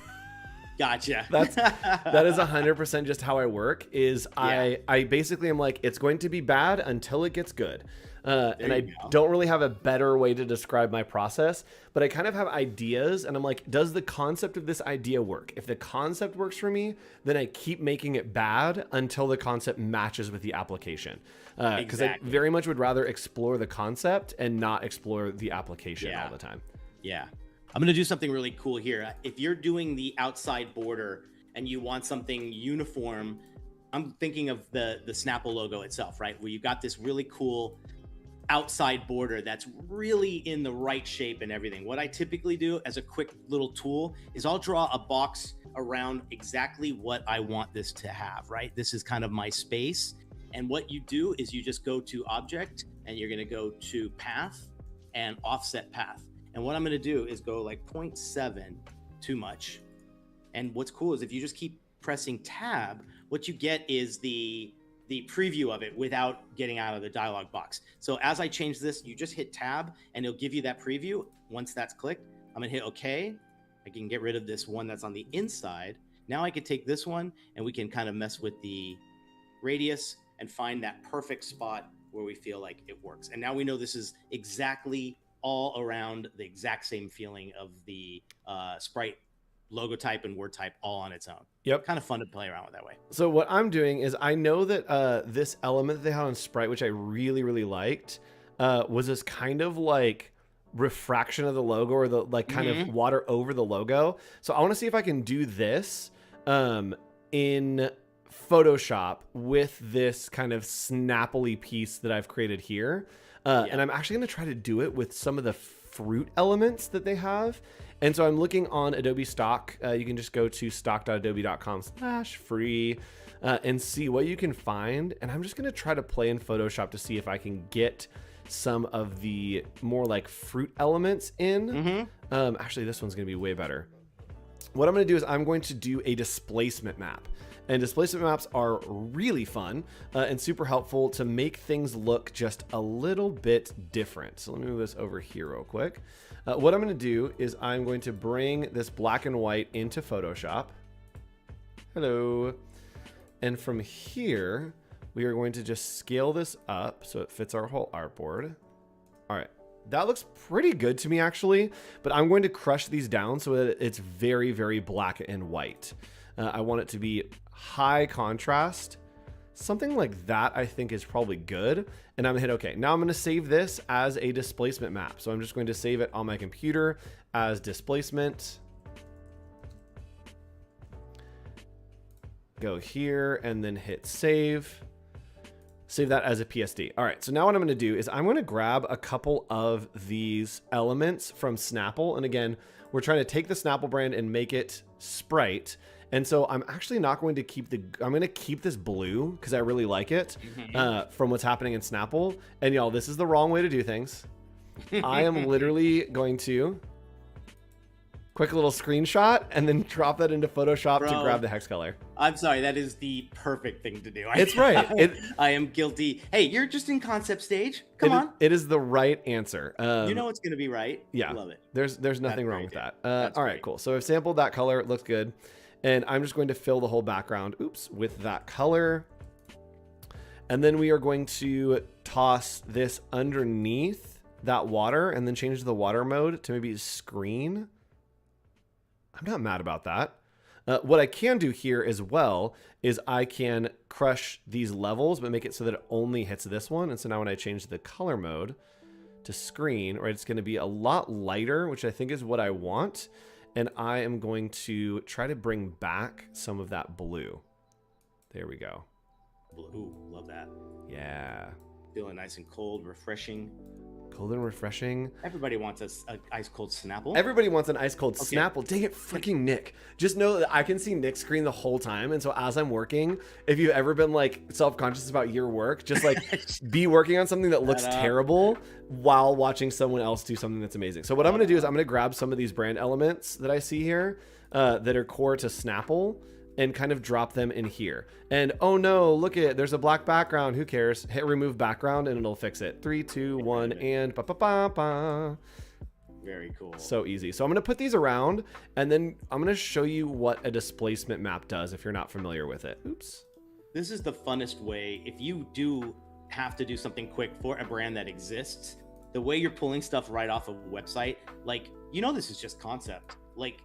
Gotcha. That is 100% just how I work. Is I basically am like, it's going to be bad until it gets good. And I don't really have a better way to describe my process, but I kind of have ideas and I'm like, does the concept of this idea work? If the concept works for me, then I keep making it bad until the concept matches with the application. Because I very much would rather explore the concept and not explore the application all the time. Yeah. I'm going to do something really cool here. If you're doing the outside border and you want something uniform, I'm thinking of the Snapple logo itself, right? Where you got this really cool outside border that's really in the right shape and everything. What I typically do as a quick little tool is I'll draw a box around exactly what I want this to have, right? This is kind of my space. And what you do is you just go to object and you're going to go to path and offset path. And what I'm going to do is go like 0.7 too much. And what's cool is if you just keep pressing tab, what you get is the preview of it without getting out of the dialog box. So as I change this, you just hit tab and it'll give you that preview. Once that's clicked, I'm gonna hit OK. I can get rid of this one that's on the inside. Now I can take this one and we can kind of mess with the radius and find that perfect spot where we feel like it works. And now we know this is exactly all around the exact same feeling of the sprite logo type and word type all on its own. Yep. Kind of fun to play around with that way. So what I'm doing is I know that this element that they had on Sprite, which I really, really liked, was this kind of like refraction of the logo or the like kind of water over the logo. So I want to see if I can do this in Photoshop with this kind of snappily piece that I've created here. And I'm actually going to try to do it with some of the fruit elements that they have. And so I'm looking on Adobe Stock. You can just go to stock.adobe.com/free and see what you can find. And I'm just going to try to play in Photoshop to see if I can get some of the more like fruit elements in. Actually, this one's going to be way better. What I'm going to do is I'm going to do a displacement map. And displacement maps are really fun and super helpful to make things look just a little bit different. So let me move this over here real quick. What I'm going to do is I'm going to bring this black and white into Photoshop. Hello. And from here, we are going to just scale this up so it fits our whole artboard. All right. That looks pretty good to me, actually. But I'm going to crush these down so that it's very, very black and white. I want it to be high contrast. Something like that I think is probably good. And I'm gonna hit OK. Now I'm gonna save this as a displacement map. So I'm just going to save it on my computer as displacement. Go here and then hit save. Save that as a PSD. All right, so now what I'm gonna do is I'm gonna grab a couple of these elements from Snapple. And again, we're trying to take the Snapple brand and make it Sprite. And so I'm actually not going to keep I'm going to keep this blue because I really like it from what's happening in Snapple. And y'all, this is the wrong way to do things. I am literally going to quick little screenshot and then drop that into Photoshop to grab the hex color. I'm sorry. That is the perfect thing to do. It's right. I am guilty. Hey, you're just in concept stage. Come on. It is the right answer. You know it's going to be right. Yeah. Love it. There's nothing wrong with that. All right, cool. So I've sampled that color. It looks good. And I'm just going to fill the whole background, with that color. And then we are going to toss this underneath that water and then change the water mode to maybe screen. I'm not mad about that. What I can do here as well is I can crush these levels, but make it so that it only hits this one. And so now when I change the color mode to screen, right, it's going to be a lot lighter, which I think is what I want. And I am going to try to bring back some of that blue. There we go. Blue, love that. Yeah. Feeling nice and cold, refreshing. Cold and refreshing. Everybody wants an ice cold Snapple. Everybody wants an ice cold Snapple. Dang it, freaking Nick. Just know that I can see Nick's screen the whole time. And so as I'm working, if you've ever been like self-conscious about your work, just like be working on something that looks terrible while watching someone else do something that's amazing. So what I'm going to do is I'm going to grab some of these brand elements that I see here that are core to Snapple and kind of drop them in here. And oh no, look at, there's a black background. Who cares? Hit remove background and it'll fix it. 3, 2, 1, and ba ba ba ba. Very cool. So easy. So I'm going to put these around, and then I'm going to show you what a displacement map does if you're not familiar with it. Oops. This is the funnest way. If you do have to do something quick for a brand that exists, the way you're pulling stuff right off of a website, like, this is just concept. Like,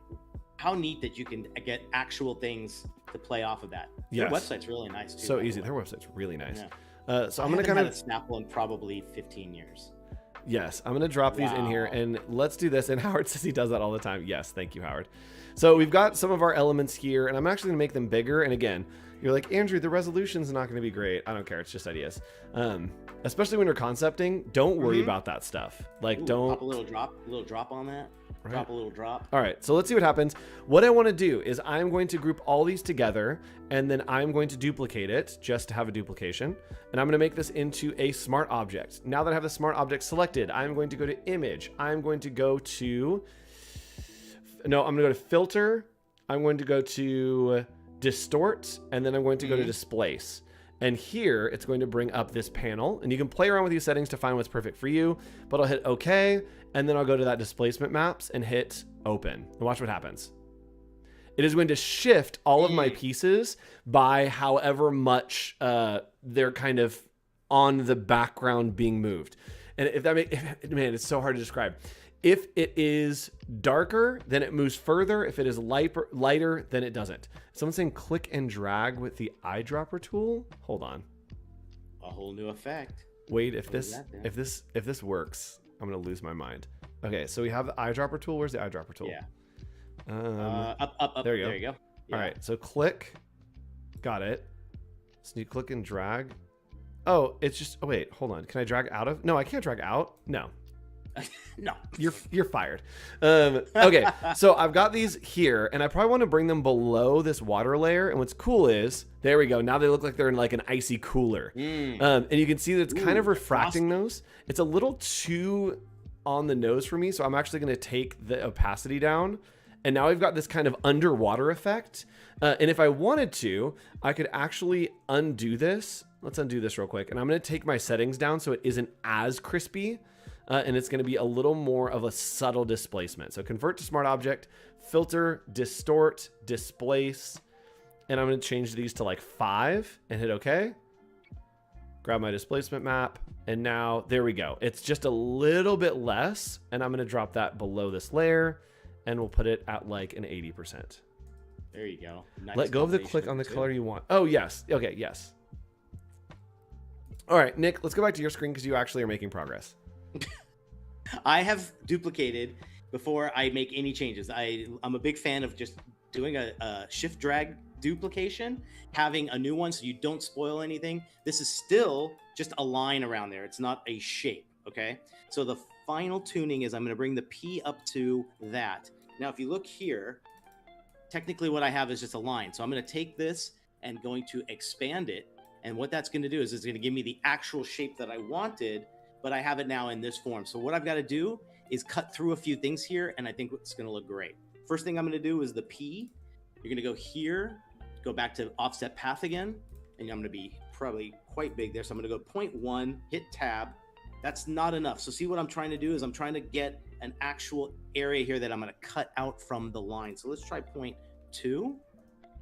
how neat that you can get actual things to play off of that. Yes. Their website's really nice too. So easy. Their website's really nice. Yeah. So I'm going to kind of Snapple in probably 15 years. Yes, I'm going to drop these in here, and let's do this. And Howard says he does that all the time. Yes, thank you, Howard. So we've got some of our elements here, and I'm actually going to make them bigger. And again, you're like, Andrew, the resolution's not going to be great. I don't care. It's just ideas. Especially when you're concepting, don't worry about that stuff. Like, don't pop a little drop on that. Right. Drop a little drop. All right, so let's see what happens. What I want to do is I'm going to group all these together, and then I'm going to duplicate it just to have a duplication. And I'm going to make this into a smart object. Now that I have the smart object selected, I'm going to go to image. I'm going to go to filter. I'm going to go to distort, and then I'm going to go to displace. And here it's going to bring up this panel, and you can play around with these settings to find what's perfect for you, but I'll hit OK, and then I'll go to that displacement maps and hit open, and watch what happens. It is going to shift all of my pieces by however much they're kind of on the background being moved. And if that man, it's so hard to describe. If it is darker, then it moves further. If it is lighter, then it doesn't. Someone's saying click and drag with the eyedropper tool. Hold on. A whole new effect. Wait, if this works, I'm gonna lose my mind. Okay, so we have the eyedropper tool. Where's the eyedropper tool? Yeah. Up. There you go. There you go. Yeah. All right, so click. Got it. So you click and drag. Oh, it's just. Oh wait, hold on. Can I drag out of? No, I can't drag out. No. No, you're fired. Okay, so I've got these here, and I probably want to bring them below this water layer. And what's cool is, there we go. Now they look like they're in like an icy cooler. And you can see that it's kind of refracting those. It's a little too on the nose for me, so I'm actually going to take the opacity down. And now we've got this kind of underwater effect. And if I wanted to, I could actually undo this. Let's undo this real quick. And I'm going to take my settings down so it isn't as crispy. And it's going to be a little more of a subtle displacement. So convert to smart object, filter, distort, displace. And I'm going to change these to like 5 and hit OK. Grab my displacement map. And now there we go. It's just a little bit less. And I'm going to drop that below this layer. And we'll put it at like an 80%. There you go. Nice. Let go of the click on the color you want. Oh, yes. Okay, yes. All right, Nick, let's go back to your screen because you actually are making progress. I have duplicated before I make any changes. I'm a big fan of just doing a shift drag duplication, having a new one so you don't spoil anything. This is still just a line around there. It's not a shape, okay? So the final tuning is I'm going to bring the P up to that. Now, if you look here, technically what I have is just a line. So I'm going to take this and going to expand it. And what that's going to do is it's going to give me the actual shape that I wanted, but I have it now in this form. So what I've got to do is cut through a few things here, and I think it's going to look great. First thing I'm going to do is the P. You're going to go here, go back to offset path again, and I'm going to be probably quite big there. So I'm going to go 0.1, hit tab. That's not enough. So see what I'm trying to do is I'm trying to get an actual area here that I'm going to cut out from the line. So let's try 0.2.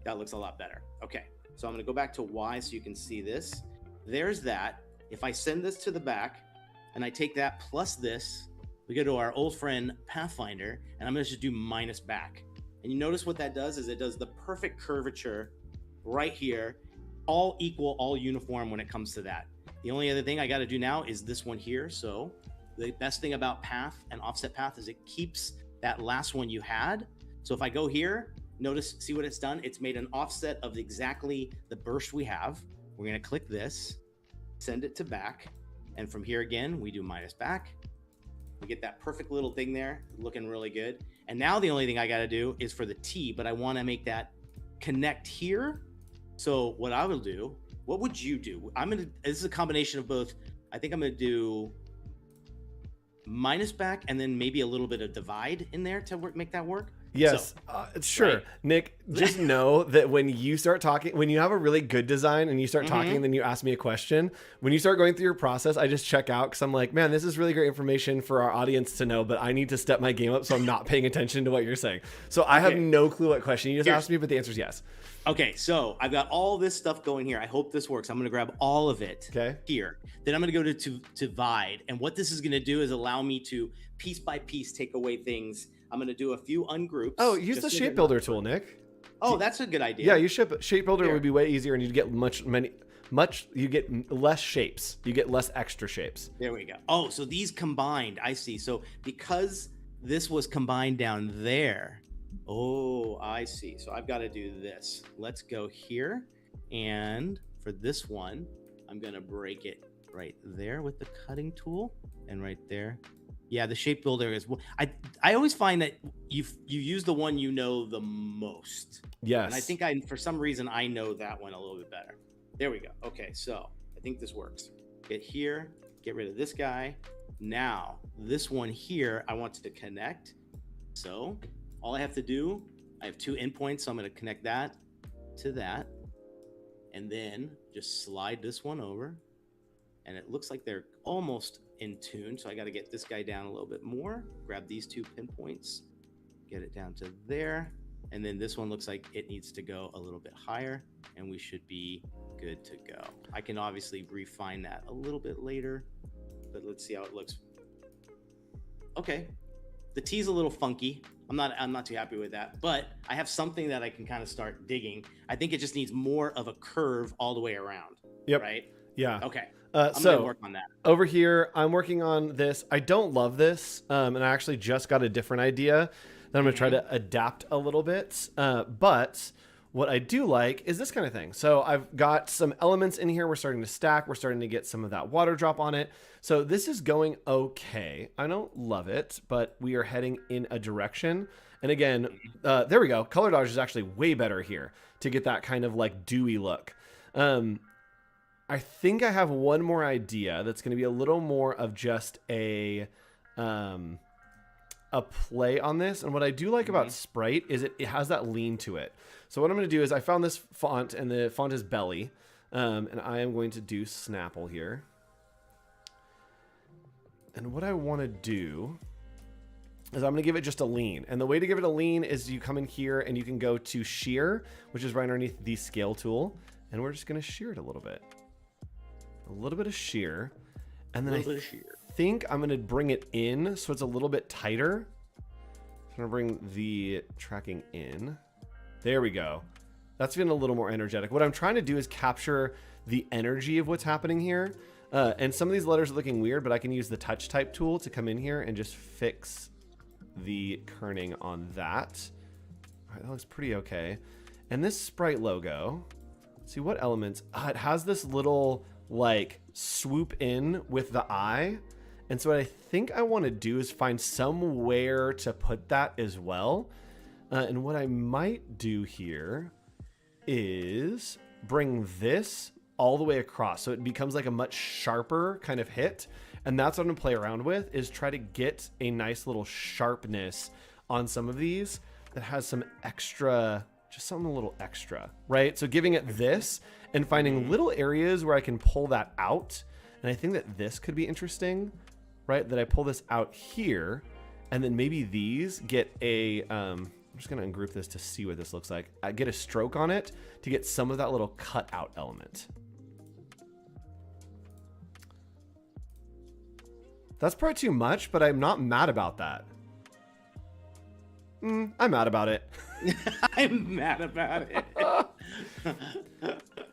That looks a lot better. Okay. So I'm going to go back to Y so you can see this. There's that. If I send this to the back and I take that plus this, we go to our old friend Pathfinder, and I'm going to just do minus back. And you notice what that does is it does the perfect curvature right here, all equal, all uniform when it comes to that. The only other thing I got to do now is this one here. So the best thing about path and offset path is it keeps that last one you had. So if I go here, notice, see what it's done? It's made an offset of exactly the burst we have. We're going to click this, send it to back. And from here again, we do minus back. We get that perfect little thing there looking really good. And now the only thing I got to do is for the T, but I want to make that connect here. So what I will do, what would you do? This is a combination of both. I think I'm going to do minus back and then maybe a little bit of divide in there to make that work. Yes, sure. Right? Nick, just know that when you start talking, when you have a really good design and you start talking and then you ask me a question, when you start going through your process, I just check out because I'm like, man, this is really great information for our audience to know, but I need to step my game up so I'm not paying attention to what you're saying. So I have no clue what question you just asked me, but the answer is yes. Okay, so I've got all this stuff going here. I hope this works. I'm going to grab all of it here. Then I'm going to go to divide. And what this is going to do is allow me to piece by piece take away things. I'm going to do a few ungroups. Oh, use the shape builder tool, Nick. Oh, that's a good idea. Yeah, you should. Shape builder would be way easier, and you'd get you get less shapes. You get less extra shapes. There we go. Oh, so these combined, I see. So because this was combined down there. Oh, I see. So I've got to do this. Let's go here. And for this one, I'm going to break it right there with the cutting tool and right there. Yeah, the shape builder is. I always find that you use the one you know the most. Yes. And I think for some reason I know that one a little bit better. There we go. Okay, so I think this works. Get here, get rid of this guy. Now this one here, I want to connect. So all I have to do, I have 2 endpoints, so I'm going to connect that to that, and then just slide this one over. And it looks like they're almost in tune. So I got to get this guy down a little bit more, grab these 2 pinpoints, get it down to there. And then this one looks like it needs to go a little bit higher, and we should be good to go. I can obviously refine that a little bit later, but let's see how it looks. Okay. The T's a little funky. I'm not too happy with that, but I have something that I can kind of start digging. I think it just needs more of a curve all the way around. Yep. Right? Yeah. Okay. I'm gonna work on that. Over here, I'm working on this. I don't love this, and I actually just got a different idea that I'm going to try to adapt a little bit. But what I do like is this kind of thing. So I've got some elements in here. We're starting to stack. We're starting to get some of that water drop on it. So this is going okay. I don't love it, but we are heading in a direction. And again, there we go. Color dodge is actually way better here to get that kind of like dewy look. I think I have one more idea that's going to be a little more of just a play on this. And what I do like about Sprite is it has that lean to it. So what I'm going to do is I found this font, and the font is Belly. And I am going to do Snapple here. And what I want to do is I'm going to give it just a lean. And the way to give it a lean is you come in here and you can go to shear, which is right underneath the scale tool. And we're just going to shear it a little bit. A little bit of shear. And then I think I'm going to bring it in so it's a little bit tighter. I'm going to bring the tracking in. There we go. That's been a little more energetic. What I'm trying to do is capture the energy of what's happening here. And some of these letters are looking weird, but I can use the touch type tool to come in here and just fix the kerning on that. All right, that looks pretty okay. And this Sprite logo, let's see what elements. It has this little like swoop in with the eye. And so what I think I want to do is find somewhere to put that as well. And what I might do here is bring this all the way across. So it becomes like a much sharper kind of hit. And that's what I'm gonna play around with, is try to get a nice little sharpness on some of these that has some extra, just something a little extra, right? So giving it this and finding little areas where I can pull that out. And I think that this could be interesting, right? That I pull this out here, and then maybe these get a, I'm just gonna ungroup this to see what this looks like. I get a stroke on it to get some of that little cut out element. That's probably too much, but I'm not mad about that. I'm mad about it. I'm mad about it.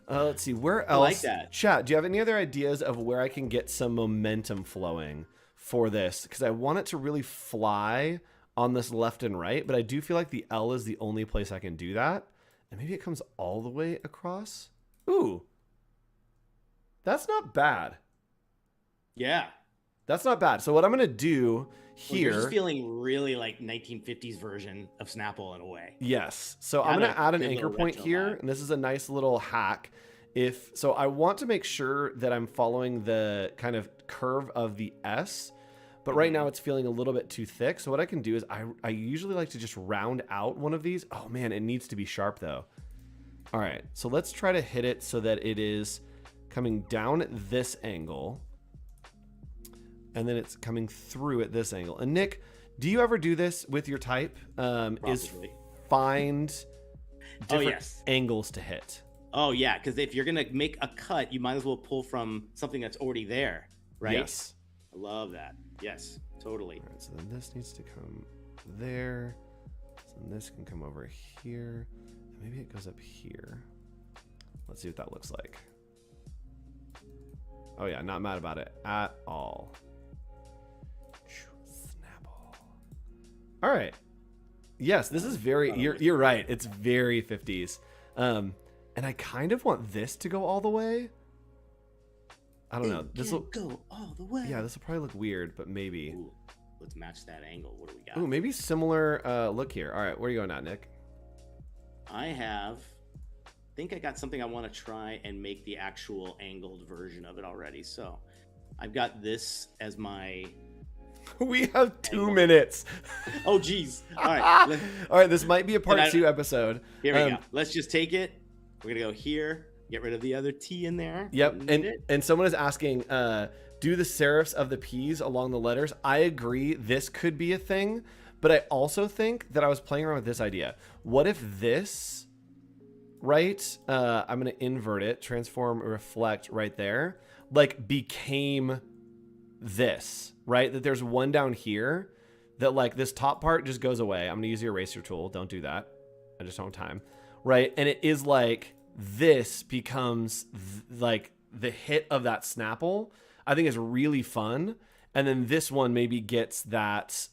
Let's see, where else? I like that. Chat, do you have any other ideas of where I can get some momentum flowing for this? Because I want it to really fly on this left and right, but I do feel like the L is the only place I can do that. And maybe it comes all the way across. Ooh, that's not bad. Yeah. That's not bad. So what I'm going to do here... You're just feeling really like 1950s version of Snapple in a way. Yes. So I'm going to add an anchor point here. And this is a nice little hack. So I want to make sure that I'm following the kind of curve of the S, but right now it's feeling a little bit too thick. So what I can do is I usually like to just round out one of these. Oh man, it needs to be sharp though. All right, so let's try to hit it so that it is coming down at this angle, and then it's coming through at this angle. And Nick, do you ever do this with your type? Is find different angles to hit? Oh yeah, because if you're gonna make a cut, you might as well pull from something that's already there, right? Yes. I love that. Yes, totally. All right, so then this needs to come there. So then this can come over here. Maybe it goes up here. Let's see what that looks like. Oh yeah, not mad about it at all. Snapple. All right. Yes, this is very, you're right. It's very 50s. And I kind of want this to go all the way. I don't know. This will go all the way. Yeah, this will probably look weird, but maybe. Ooh, let's match that angle. What do we got? Ooh, maybe similar look here. All right, where are you going at, Nick? I think I got something I want to try and make the actual angled version of it already. So I've got this as my... We have 2 minutes. Oh, geez. All right. All right, this might be a part 2 episode. Here we go. Let's just take it. We're going to go here. Get rid of the other T in there. Yep. And someone is asking, do the serifs of the P's along the letters? I agree. This could be a thing. But I also think that I was playing around with this idea. What if this, right? I'm going to invert it, transform, reflect right there, like became this, right? That there's one down here that like this top part just goes away. I'm going to use the eraser tool. Don't do that. I just don't have time. Right. And it is like this becomes like the hit of that Snapple. I think is really fun. And then this one maybe gets that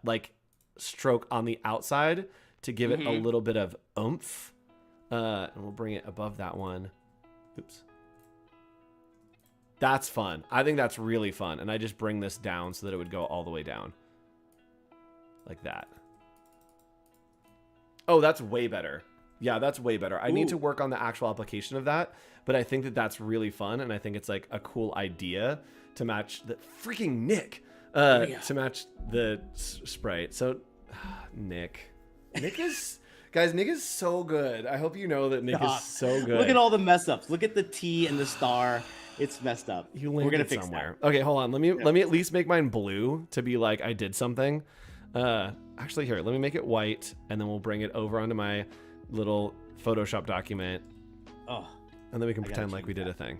like stroke on the outside to give it a little bit of oomph. And we'll bring it above that one. Oops. That's fun. I think that's really fun. And I just bring this down so that it would go all the way down. Like that. Oh, that's way better. Yeah, that's way better. I need to work on the actual application of that, but I think that that's really fun. And I think it's like a cool idea to match the freaking Nick, to match the Sprite. So Nick is, guys, Nick is so good. I hope you know that Nick is so good. Look at all the mess ups. Look at the T and the star. It's messed up. We're gonna fix somewhere. That. Okay, hold on. Let me at least make mine blue to be like I did something. Actually, here, let me make it white, and then we'll bring it over onto my little Photoshop document. Oh, and then we can pretend like we did a thing.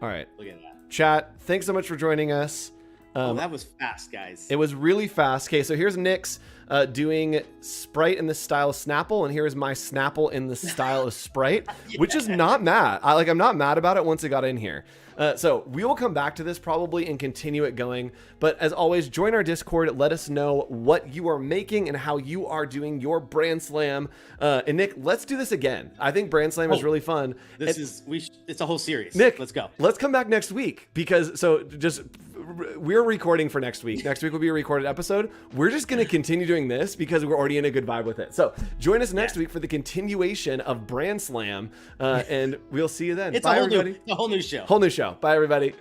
All right. Look at that. Chat, thanks so much for joining us. That was fast, guys. It was really fast. Okay, so here's Nick's doing Sprite in the style of Snapple, and here's my Snapple in the style of Sprite, which is not mad. I'm not mad about it once it got in here. So we will come back to this probably and continue it going. But as always, join our Discord. Let us know what you are making and how you are doing your Brand Slam. And Nick, let's do this again. I think Brand Slam is really fun. It's a whole series. Nick, let's go. Let's come back next week because we're recording for next week. Next week will be a recorded episode. We're just going to continue doing this because we're already in a good vibe with it. So join us next week for the continuation of Brand Slam, and we'll see you then. Bye, everybody. It's a whole new show. Whole new show. Bye, everybody.